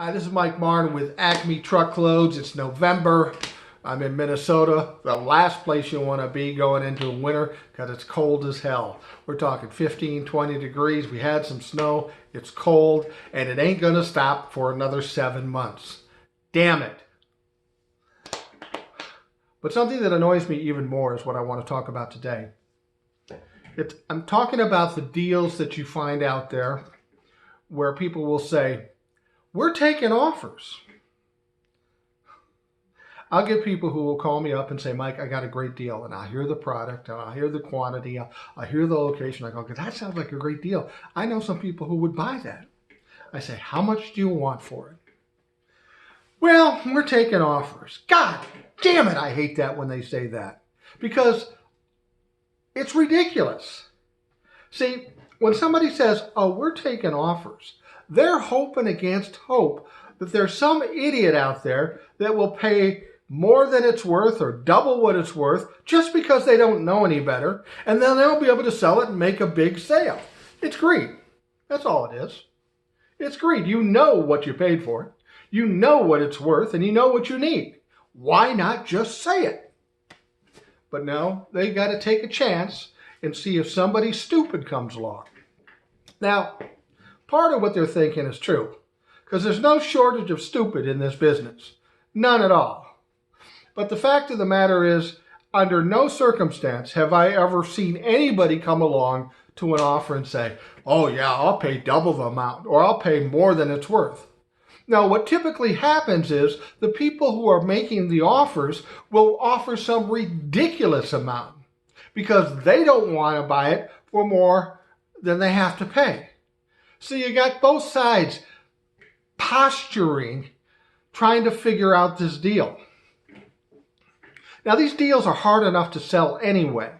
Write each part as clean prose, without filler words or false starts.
This is Mike Martin with Acme Truckloads. It's November. I'm in Minnesota, the last place you want to be going into winter because it's cold as hell. We're talking 15, 20 degrees. We had some snow. It's cold, and it ain't going to stop for another 7 months. Damn it. But something that annoys me even more is what I want to talk about today. I'm talking about the deals that you find out there where people will say, we're taking offers. I'll get people who will call me up and say, Mike, I got a great deal. And I'll hear the product, and I'll hear the quantity, I'll hear the location. I go, that sounds like a great deal. I know some people who would buy that. I say, how much do you want for it? Well, we're taking offers. God damn it, I hate that when they say that. Because it's ridiculous. See, when somebody says, oh, we're taking offers, they're hoping against hope that there's some idiot out there that will pay more than it's worth or double what it's worth just because they don't know any better, and then they'll be able to sell it and make a big sale. It's greed. That's all it is. It's greed. You know what you paid for it. You know what it's worth, and you know what you need. Why not just say it? But no, they got to take a chance and see if somebody stupid comes along. Now, part of what they're thinking is true, because there's no shortage of stupid in this business. None at all. But the fact of the matter is, under no circumstance have I ever seen anybody come along to an offer and say, oh yeah, I'll pay double the amount, or I'll pay more than it's worth. Now, what typically happens is the people who are making the offers will offer some ridiculous amount because they don't want to buy it for more than they have to pay. So you got both sides posturing, trying to figure out this deal. Now, these deals are hard enough to sell anyway.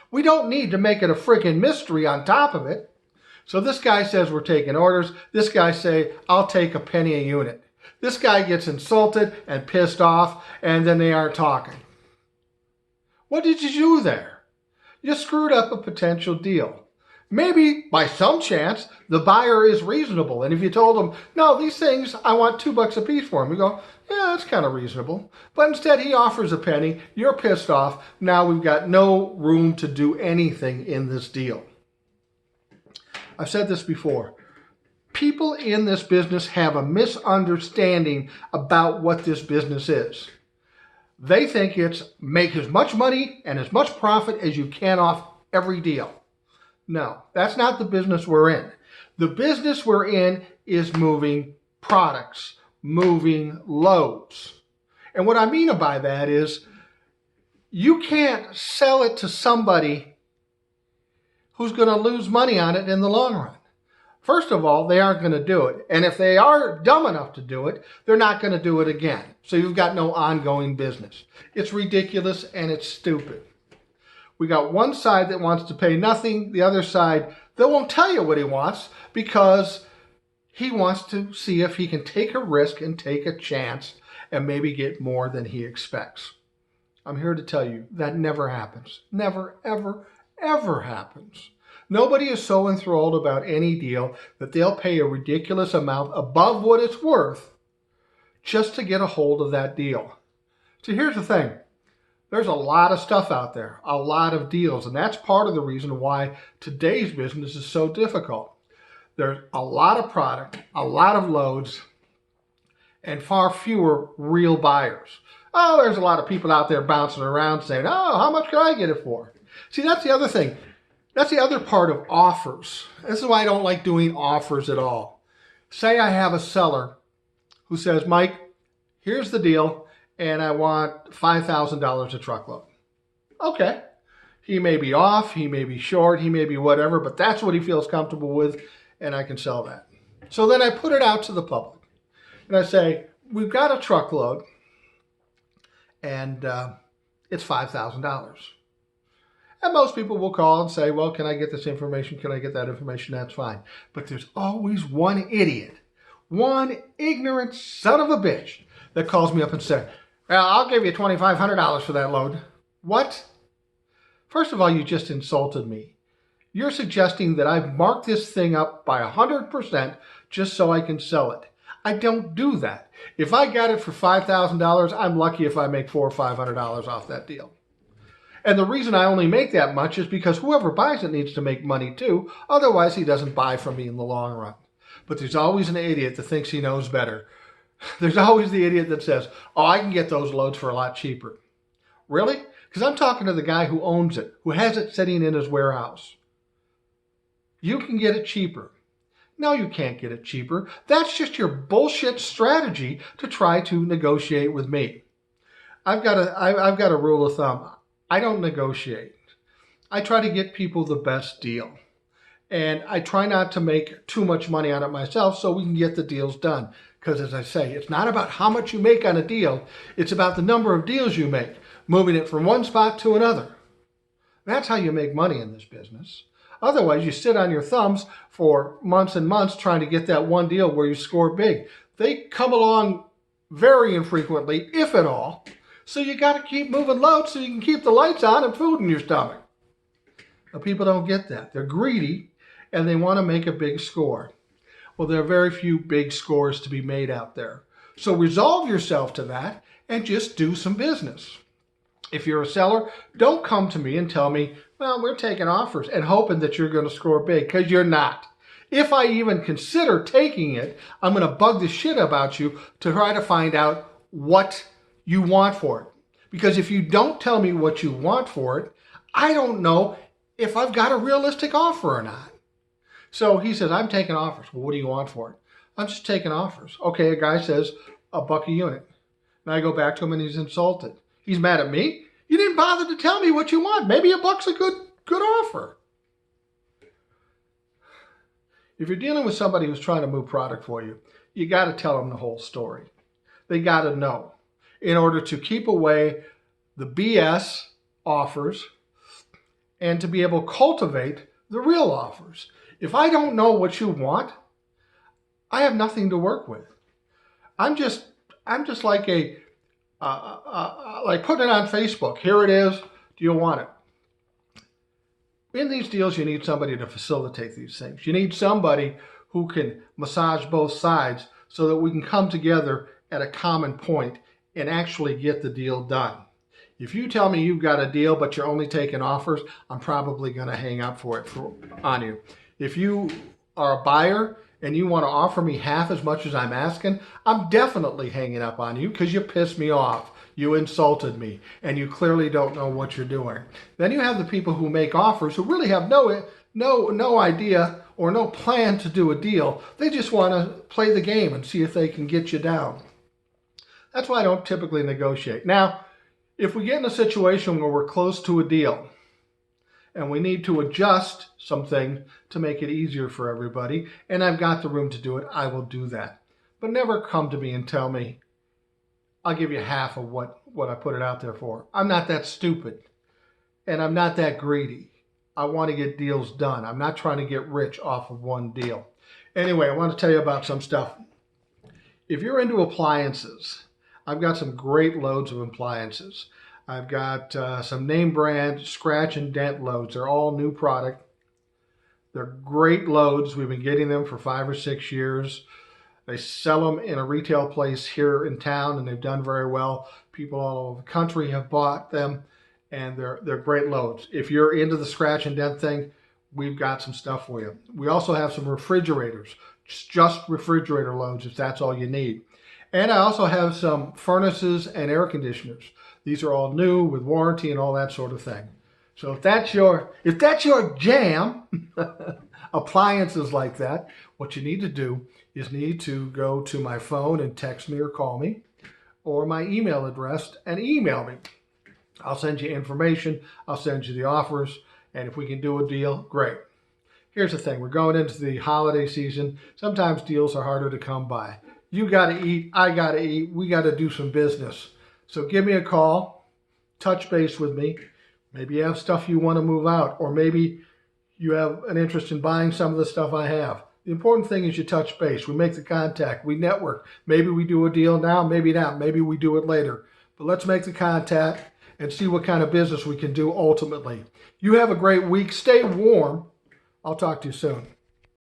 We don't need to make it a freaking mystery on top of it. So this guy says we're taking orders. This guy say, I'll take a penny a unit. This guy gets insulted and pissed off, and then they aren't talking. What did you do there? You screwed up a potential deal. Maybe, by some chance, the buyer is reasonable. And if you told them, no, these things, I want $2 a piece for them. You go, yeah, that's kind of reasonable. But instead, he offers a penny. You're pissed off. Now we've got no room to do anything in this deal. I've said this before. People in this business have a misunderstanding about what this business is. They think it's make as much money and as much profit as you can off every deal. No, that's not the business we're in. The business we're in is moving products, moving loads. And what I mean by that is you can't sell it to somebody who's going to lose money on it in the long run. First of all, they aren't going to do it. And if they are dumb enough to do it, they're not going to do it again. So you've got no ongoing business. It's ridiculous and it's stupid. We got one side that wants to pay nothing. The other side that won't tell you what he wants because he wants to see if he can take a risk and take a chance and maybe get more than he expects. I'm here to tell you that never happens. Never, ever, ever happens. Nobody is so enthralled about any deal that they'll pay a ridiculous amount above what it's worth just to get a hold of that deal. So here's the thing. There's a lot of stuff out there, a lot of deals, and that's part of the reason why today's business is so difficult. There's a lot of product, a lot of loads, and far fewer real buyers. Oh, there's a lot of people out there bouncing around saying, oh, how much can I get it for? See, that's the other thing. That's the other part of offers. This is why I don't like doing offers at all. Say I have a seller who says, Mike, here's the deal, and I want $5,000 a truckload. Okay. He may be off, he may be short, he may be whatever, but that's what he feels comfortable with, and I can sell that. So then I put it out to the public, and I say, we've got a truckload, and it's $5,000. And most people will call and say, well, can I get this information? Can I get that information? That's fine. But there's always one idiot, one ignorant son of a bitch that calls me up and says, well, I'll give you $2,500 for that load. What? First of all, you just insulted me. You're suggesting that I've marked this thing up by 100% just so I can sell it. I don't do that. If I got it for $5,000, I'm lucky if I make $400 or $500 off that deal. And the reason I only make that much is because whoever buys it needs to make money too. Otherwise, he doesn't buy from me in the long run. But there's always an idiot that thinks he knows better. There's always the idiot that says, oh, I can get those loads for a lot cheaper. Really? Because I'm talking to the guy who owns it, who has it sitting in his warehouse. You can get it cheaper. No, you can't get it cheaper. That's just your bullshit strategy to try to negotiate with me. I've got a rule of thumb. I don't negotiate. I try to get people the best deal. And I try not to make too much money on it myself so we can get the deals done. Because as I say, it's not about how much you make on a deal. It's about the number of deals you make, moving it from one spot to another. That's how you make money in this business. Otherwise, you sit on your thumbs for months and months trying to get that one deal where you score big. They come along very infrequently, if at all. So you got to keep moving loads so you can keep the lights on and food in your stomach. Now, people don't get that. They're greedy and they want to make a big score. Well, there are very few big scores to be made out there. So resolve yourself to that and just do some business. If you're a seller, don't come to me and tell me, well, we're taking offers and hoping that you're going to score big, because you're not. If I even consider taking it, I'm going to bug the shit about you to try to find out what you want for it. Because if you don't tell me what you want for it, I don't know if I've got a realistic offer or not. So he says, I'm taking offers. Well, what do you want for it? I'm just taking offers. Okay, a guy says $1 a unit. And I go back to him and he's insulted. He's mad at me. You didn't bother to tell me what you want. Maybe $1's a good offer. If you're dealing with somebody who's trying to move product for you, you got to tell them the whole story. They got to know in order to keep away the BS offers and to be able to cultivate the real offers. If I don't know what you want, I have nothing to work with. I'm just like like putting it on Facebook. Here it is. Do you want it? In these deals, you need somebody to facilitate these things. You need somebody who can massage both sides so that we can come together at a common point and actually get the deal done. If you tell me you've got a deal, but you're only taking offers, I'm probably going to hang up on you. If you are a buyer and you want to offer me half as much as I'm asking, I'm definitely hanging up on you because you pissed me off. You insulted me, and you clearly don't know what you're doing. Then you have the people who make offers who really have no idea or no plan to do a deal. They just want to play the game and see if they can get you down. That's why I don't typically negotiate. Now, if we get in a situation where we're close to a deal and we need to adjust something to make it easier for everybody, and I've got the room to do it, I will do that. But never come to me and tell me, I'll give you half of what I put it out there for. I'm not that stupid, and I'm not that greedy. I want to get deals done. I'm not trying to get rich off of one deal. Anyway, I want to tell you about some stuff. If you're into appliances, I've got some great loads of appliances. I've got some name brand scratch and dent loads. They're all new product. They're great loads. We've been getting them for 5 or 6 years. They sell them in a retail place here in town, and they've done very well. People all over the country have bought them, and they're great loads. If you're into the scratch and dent thing, we've got some stuff for you. We also have some refrigerators, just refrigerator loads if that's all you need. And I also have some furnaces and air conditioners. These are all new with warranty and all that sort of thing. So if that's your jam, appliances like that, what you need to do is need to go to my phone and text me or call me, or my email address and email me. I'll send you information, I'll send you the offers, and if we can do a deal, great. Here's the thing, we're going into the holiday season. Sometimes deals are harder to come by. You gotta eat, I gotta eat, we gotta do some business. So give me a call, touch base with me. Maybe you have stuff you wanna move out, or maybe you have an interest in buying some of the stuff I have. The important thing is you touch base. We make the contact. We network. Maybe we do a deal now, maybe not. Maybe we do it later. But let's make the contact and see what kind of business we can do ultimately. You have a great week. Stay warm. I'll talk to you soon.